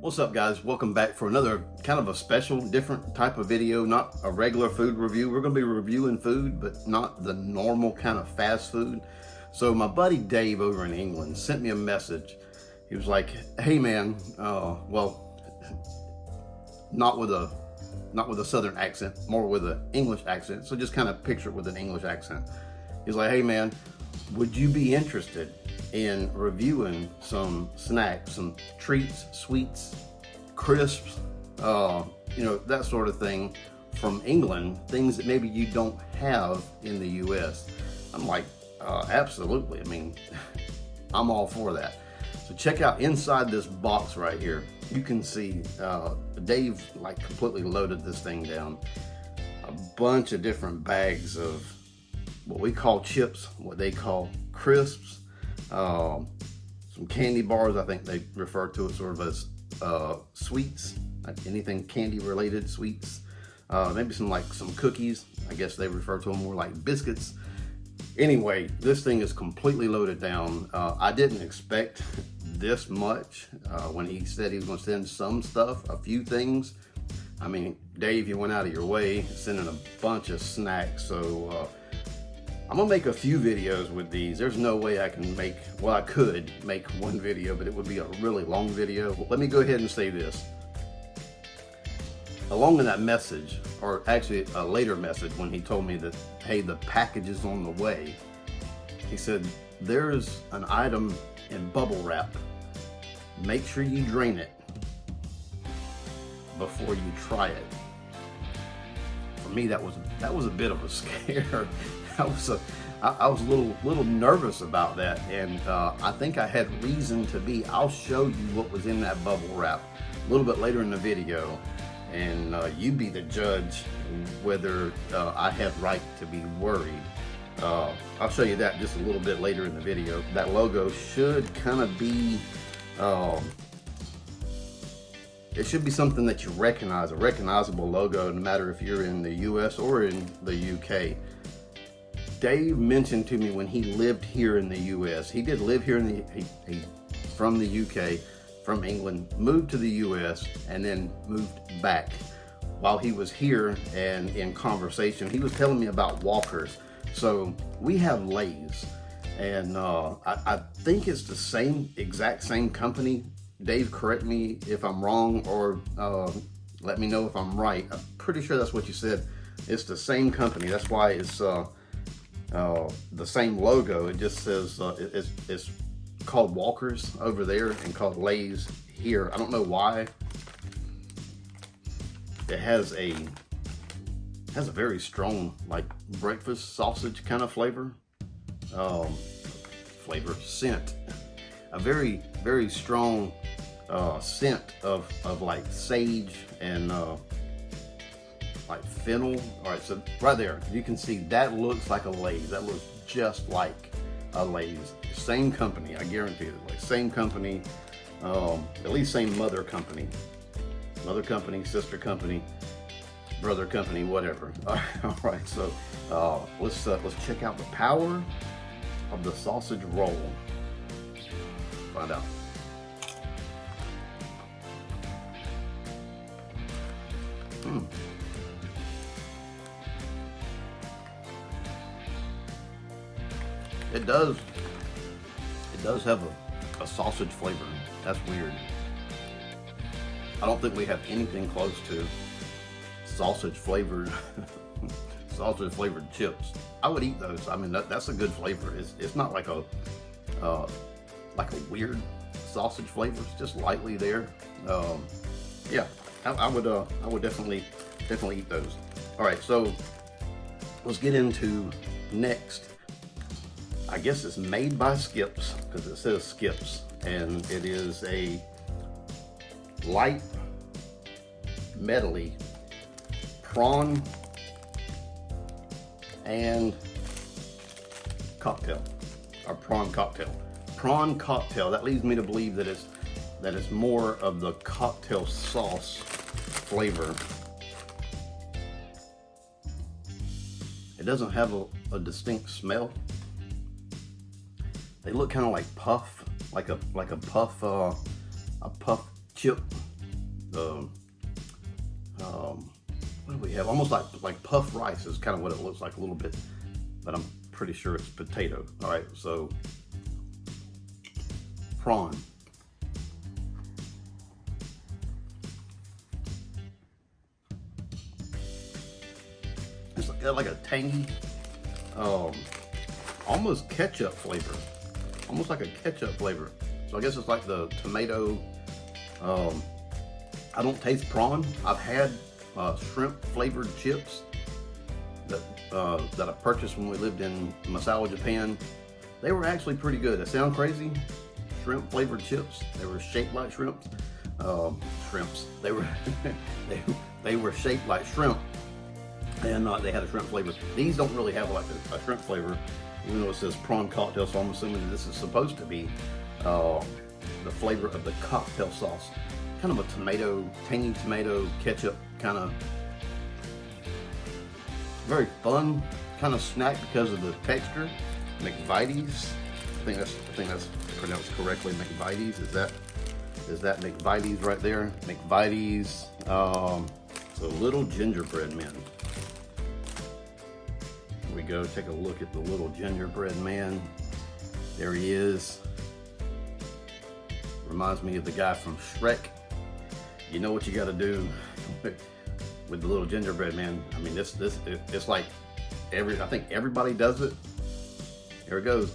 What's up, guys? Welcome back for another kind of a special, different type of video. Not a regular food review. We're going to be reviewing food, but not the normal kind of fast food. So my buddy Dave over in England sent me a message. He was like, hey man, well, not with a southern accent, more with an English accent. So just kind of picture it with an English accent. He's like, hey man, would you be interested in reviewing some snacks, some treats, sweets, crisps, that sort of thing from England, things that maybe you don't have in the US? I'm like, absolutely. I mean, I'm all for that. So check out inside this box right here. You can see Dave like completely loaded this thing down. A bunch of different bags of what we call chips, what they call crisps, some candy bars. I think they refer to it sort of as sweets, like anything candy related sweets. Maybe some cookies. I guess they refer to them more like biscuits. Anyway, this thing is completely loaded down. I didn't expect this much when he said he was going to send some stuff, a few things. I mean, Dave, you went out of your way sending a bunch of snacks. So I'm gonna make a few videos with these. There's no way I can make, well, I could make one video, but it would be a really long video. Let me go ahead and say this. Along in that message, or actually a later message when he told me that, hey, the package is on the way, he said, there's an item in bubble wrap. Make sure you drain it before you try it. For me, that was a bit of a scare. I was a little nervous about that, and I think I had reason to be. I'll show you what was in that bubble wrap a little bit later in the video, and you be the judge whether I have right to be worried. I'll show you that just a little bit later in the video. That logo should kind of be, it should be something that you recognize, a recognizable logo, no matter if you're in the US or in the UK. Dave mentioned to me when he lived here in the US, he did live here in from the UK, from England, moved to the US, and then moved back. While he was here and in conversation, he was telling me about Walkers. So we have Lay's, and I think it's the exact same company. Dave, correct me if I'm wrong, or let me know if I'm right. I'm pretty sure that's what you said. It's the same company. That's why it's the same logo. It just says it's called Walkers over there and called Lay's here. I don't know why. It has a very strong, like, breakfast sausage kind of flavor, scent. A very, very strong scent of like sage and like fennel. All right, so right there, you can see that looks like a Lay's. That looks just like a Lay's. Same company, I guarantee it. Like, same company, at least same mother company, sister company, brother company, whatever. All right, so let's check out the power of the sausage roll. Find out. It does have a sausage flavor. That's weird. I don't think we have anything close to sausage flavored chips. I would eat those. I mean, that's a good flavor. It's not like a weird sausage flavor. It's just lightly there. Yeah, I would definitely eat those. All right, so let's get into next. I guess it's made by Skips, because it says Skips, and it is a light, metally prawn and cocktail, or prawn cocktail. Prawn cocktail. That leads me to believe that it's more of the cocktail sauce flavor. It doesn't have a distinct smell. They look kind of like puff, like a puff chip what do we have? Almost like puffed rice is kind of what it looks like a little bit, but I'm pretty sure it's potato. All right, so prawn. It's got like a tangy, almost ketchup flavor, almost like a ketchup flavor. So I guess it's like the tomato. I don't taste prawn. I've had shrimp flavored chips that I purchased when we lived in Misawa, Japan. They were actually pretty good. They sound crazy. Shrimp flavored chips. They were shaped like shrimps. Shrimps. They were they were shaped like shrimp, and they had a shrimp flavor. These don't really have like a shrimp flavor, even though it says prawn cocktail. So I'm assuming this is supposed to be the flavor of the cocktail sauce. Kind of a tomato, tangy tomato ketchup kind of. Very fun kind of snack because of the texture. McVitie's. I think that's pronounced correctly. McVitie's. Is that McVitie's right there? McVitie's. So little gingerbread men. Here we go. Take a look at the little gingerbread man. There he is. Reminds me of the guy from Shrek. You know what you got to do with the little gingerbread man. I mean, it's like I think everybody does it. Here it goes.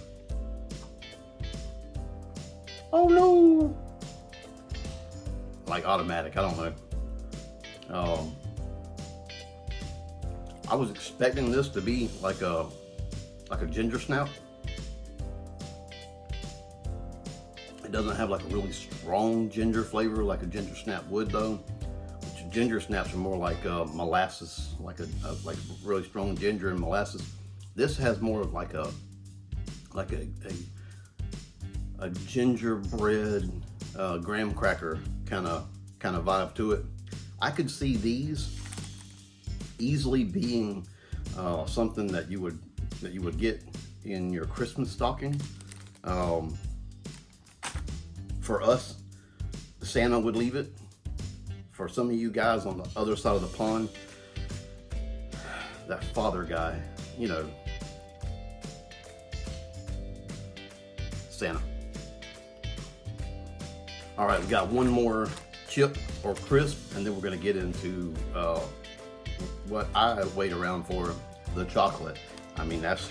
Oh no! Like automatic. I don't know. I was expecting this to be like a ginger snap. It doesn't have like a really strong ginger flavor like a ginger snap would though. Which ginger snaps are more like molasses, like like really strong ginger and molasses. This has more of like a gingerbread graham cracker kind of vibe to it. I could see these easily being something that you would get in your Christmas stocking. For us, Santa would leave it. For some of you guys on the other side of the pond, that father guy, you know, Santa. All right, we got one more chip or crisp, and then we're gonna get into what I wait around for, the chocolate. I mean, that's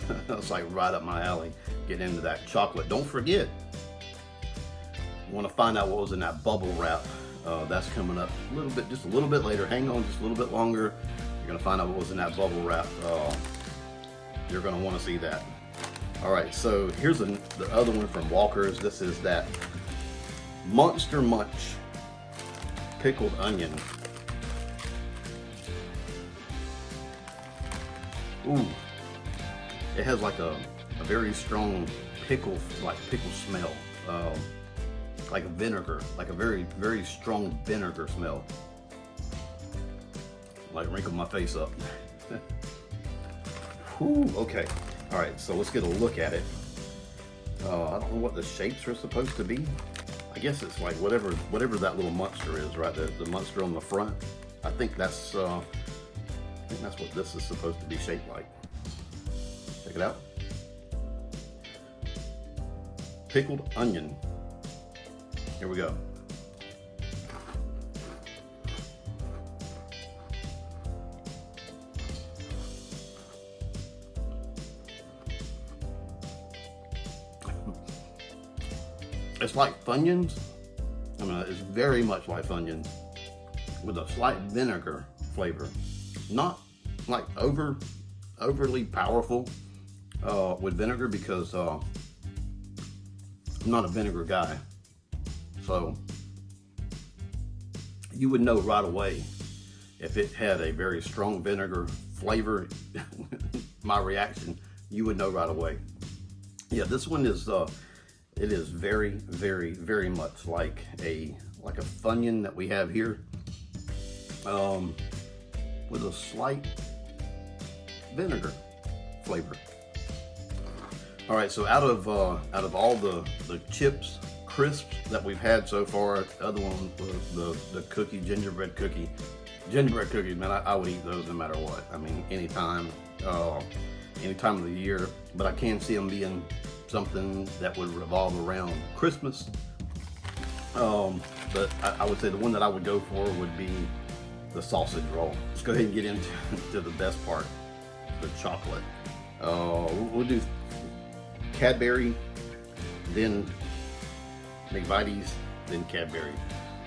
like right up my alley, getting into that chocolate. Don't forget, you want to find out what was in that bubble wrap. That's coming up just a little bit later. Hang on just a little bit longer. You're going to find out what was in that bubble wrap. You're going to want to see that. All right, so here's the other one from Walker's. This is that Monster Munch pickled onion. Ooh, it has like a very strong pickle smell. Like a vinegar, like a very, very strong vinegar smell. Like wrinkle my face up. Whew, okay. All right, so let's get a look at it. I don't know what the shapes are supposed to be. I guess it's like whatever that little monster is, right? The monster on the front. I think that's what this is supposed to be shaped like. Check it out. Pickled onion. Here we go. It's like Funyuns. I mean, it's very much like Funyuns with a slight vinegar flavor. Not like overly powerful with vinegar because I'm not a vinegar guy. So you would know right away if it had a very strong vinegar flavor. My reaction, you would know right away. Yeah, this one is it is very, very, very much like a Funyun that we have here, with a slight vinegar flavor. All right, so out of all the chips, crisps that we've had so far. The other one was the cookie, gingerbread cookie. Gingerbread cookies, man, I would eat those no matter what. I mean, anytime of the year. But I can see them being something that would revolve around Christmas. But I would say the one that I would go for would be the sausage roll. Let's go ahead and get into the best part, the chocolate. We'll do Cadbury, then McVitie's, then Cadbury.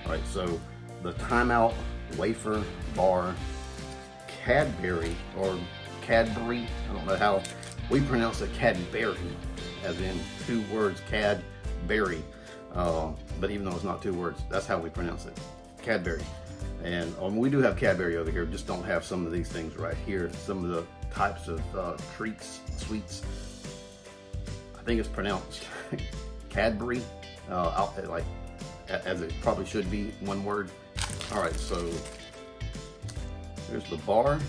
All right, so the Timeout wafer bar Cadbury, or Cadbury, I don't know how we pronounce it, Cadbury, as in 2 words, Cadbury. But even though it's not 2 words, that's how we pronounce it, Cadbury. And we do have Cadbury over here, just don't have some of these things right here. Some of the types of treats, sweets. I think it's pronounced Cadbury, like as it probably should be, 1 word. All right, so here's the bar.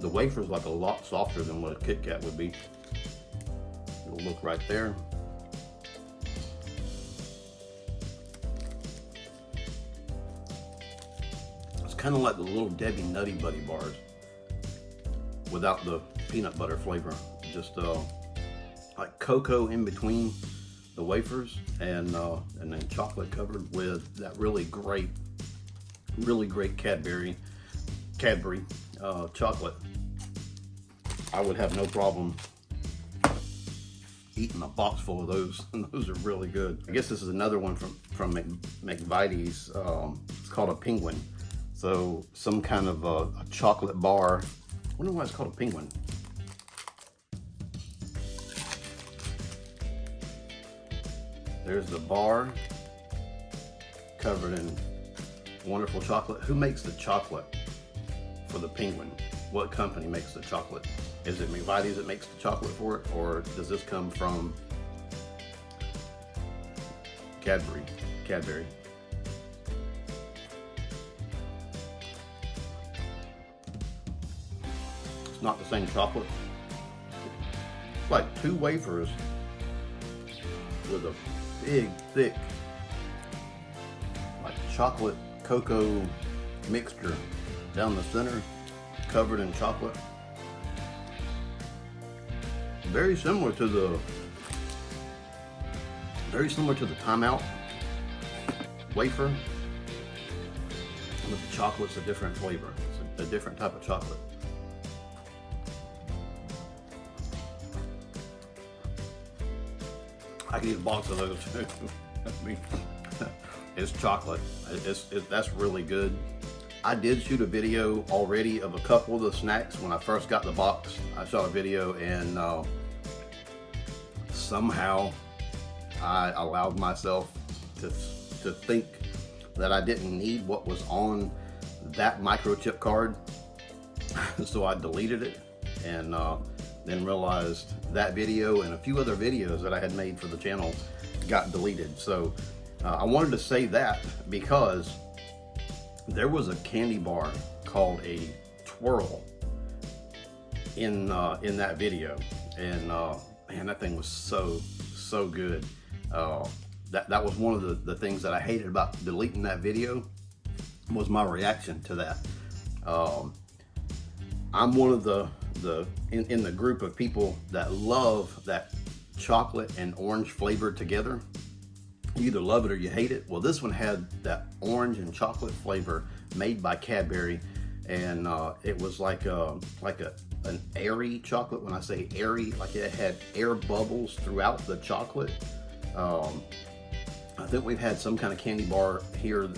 The wafer's like a lot softer than what a Kit Kat would be. It'll look right there. It's kind of like the little Debbie Nutty Buddy bars without the peanut butter flavor. Just like cocoa in between the wafers, and then chocolate covered with that really great Cadbury chocolate. I would have no problem eating a box full of those, and those are really good. I guess this is another one from McVitie's. It's called a penguin. So some kind of a chocolate bar. I wonder why it's called a penguin. There's the bar covered in wonderful chocolate. Who makes the chocolate for the penguin? What company makes the chocolate? Is it McVitie's that makes the chocolate for it, or does this come from Cadbury? It's not the same chocolate. It's like 2 wafers with a big, thick, like chocolate cocoa mixture down the center, covered in chocolate. Very similar to the Timeout wafer, but the chocolate's a different flavor. It's a different type of chocolate. I could eat a box of those too. I mean, it's chocolate. That's really good. I did shoot a video already of a couple of the snacks when I first got the box. I shot a video, and somehow I allowed myself to think that I didn't need what was on that microchip card. So I deleted it, and then realized that video and a few other videos that I had made for the channel got deleted. So I wanted to say that because there was a candy bar called a Twirl in that video, and man, that thing was so good. That was one of the things that I hated about deleting that video, was my reaction to that. I'm one of in the group of people that love that chocolate and orange flavor together. You either love it or you hate it. Well, this one had that orange and chocolate flavor made by Cadbury, and it was like an airy chocolate. When I say airy, like it had air bubbles throughout the chocolate. I think we've had some kind of candy bar here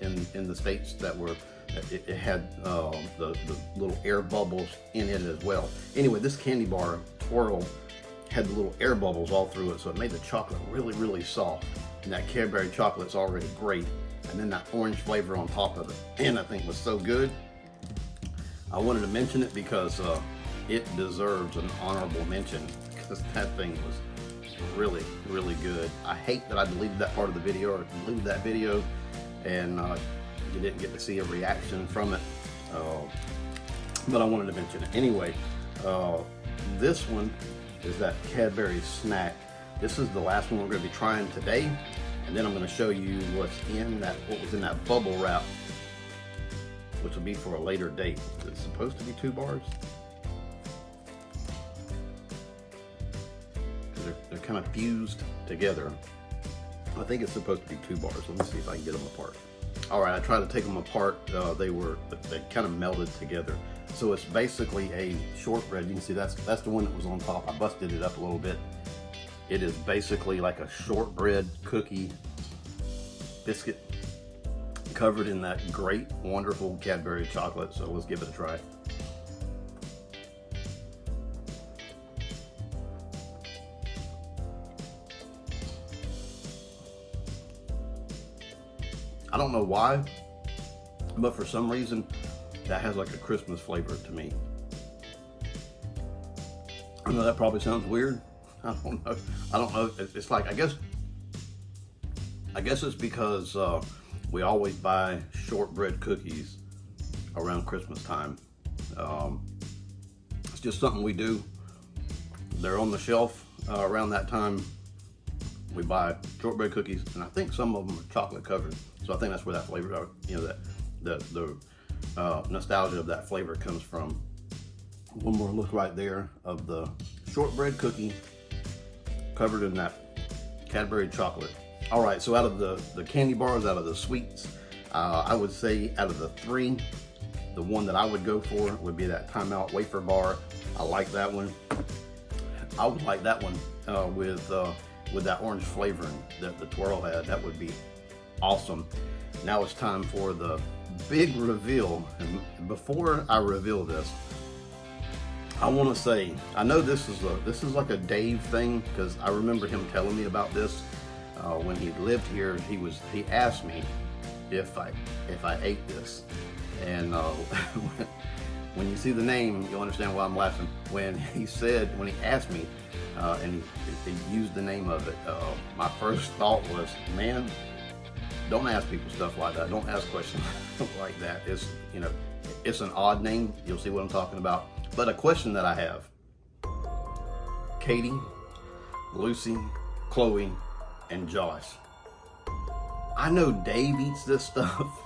in the States that were, it had the little air bubbles in it as well. Anyway, this candy bar, Twirl, had the little air bubbles all through it, so it made the chocolate really, really soft. And that Cadbury chocolate's already great. And then that orange flavor on top of it. And I think was so good. I wanted to mention it because it deserves an honorable mention, because that thing was really, really good. I hate that I deleted that part of the video, or deleted that video, and you didn't get to see a reaction from it. but I wanted to mention it. Anyway, this one is that Cadbury snack. This is the last one we're going to be trying today, and then I'm going to show you what was in that bubble wrap, which will be for a later date. It's supposed to be 2 bars. They're kind of fused together. I think it's supposed to be 2 bars. Let me see if I can get them apart. All right, I tried to take them apart. They kind of melded together. So it's basically a shortbread. You can see that's the one that was on top. I busted it up a little bit. It is basically like a shortbread cookie biscuit covered in that great, wonderful Cadbury chocolate. So let's give it a try. I don't know why, but for some reason that has like a Christmas flavor to me. I know that probably sounds weird. I don't know. It's like, I guess it's because we always buy shortbread cookies around Christmas time. It's just something we do. They're on the shelf around that time. We buy shortbread cookies, and I think some of them are chocolate covered. So I think that's where that flavor, the nostalgia of that flavor comes from. One more look right there of the shortbread cookie covered in that Cadbury chocolate. All right, so out of the candy bars, out of the sweets, I would say out of the 3, the one that I would go for would be that Time Out wafer bar. I like that one. I would like that one with that orange flavoring that the twirl had. That would be awesome. Now it's time for the big reveal. And before I reveal this, I want to say, I know this is like a Dave thing, because I remember him telling me about this when he lived here. He asked me if I ate this, and when you see the name, you'll understand why I'm laughing. When he asked me, and he used the name of it, my first thought was, man, don't ask people stuff like that. Don't ask questions like that. It's an odd name. You'll see what I'm talking about. But a question that I have: Katie, Lucy, Chloe, and Josh. I know Dave eats this stuff,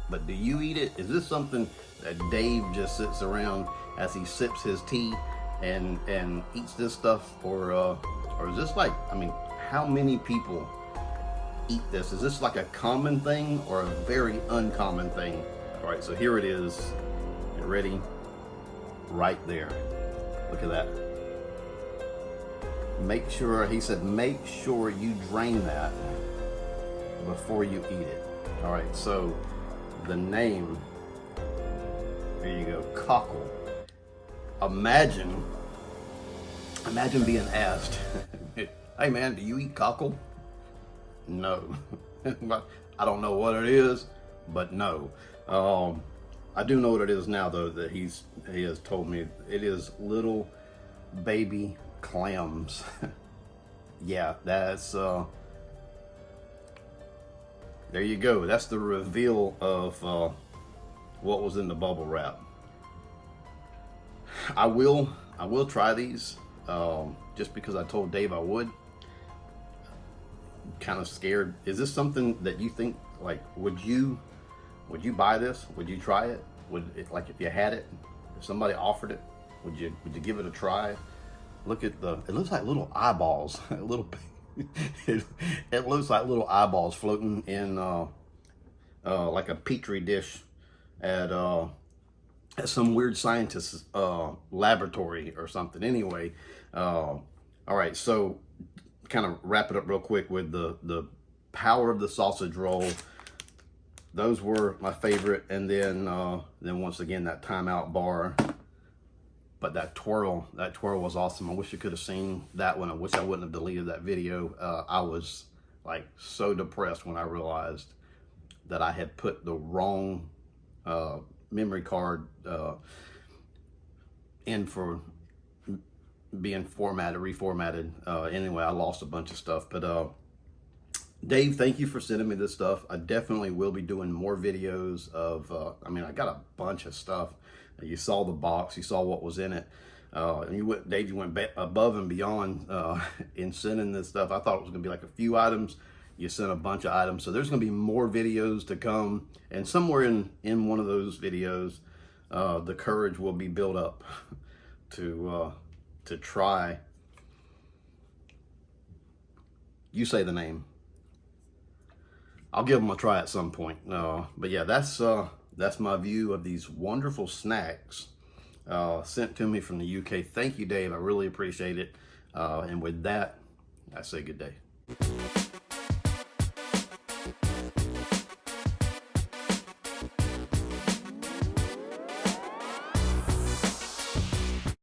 but do you eat it? Is this something that Dave just sits around as he sips his tea and eats this stuff, or is this like, how many people eat this? Is this like a common thing or a very uncommon thing? All right, so here it is. Get ready. Right there. Look at that. He said, make sure you drain that before you eat it. All right, so the name, there you go, cockle. Imagine being asked, hey man, do you eat cockle? No. I don't know what it is, but no. I do know what it is now, though, that he has told me. It is little baby clams. Yeah, that's there you go. That's the reveal of what was in the bubble wrap. I will try these just because I told Dave I would. Kind of scared. Is this something that you think, like, would you buy this? Would you try it? Like, if you had it, if somebody offered it, would you give it a try? Look at it looks like little eyeballs. It looks like little eyeballs floating in like a petri dish at some weird scientist's laboratory or something. Anyway, all right, so kind of wrap it up real quick with the power of the sausage roll. Those were my favorite, and then once again that Time Out bar. But that twirl was awesome. I wish you could have seen that one. I wish I wouldn't have deleted that video. I was like so depressed when I realized that I had put the wrong memory card in for being reformatted. Anyway, I lost a bunch of stuff, but Dave, thank you for sending me this stuff. I definitely will be doing more videos of, I mean, I got a bunch of stuff. You saw the box, you saw what was in it. And Dave, you went above and beyond in sending this stuff. I thought it was gonna be like a few items. You sent a bunch of items. So there's gonna be more videos to come. And somewhere in one of those videos, the courage will be built up to try. You say the name. I'll give them a try at some point. But yeah, that's my view of these wonderful snacks sent to me from the UK. Thank you, Dave. I really appreciate it. And with that, I say good day.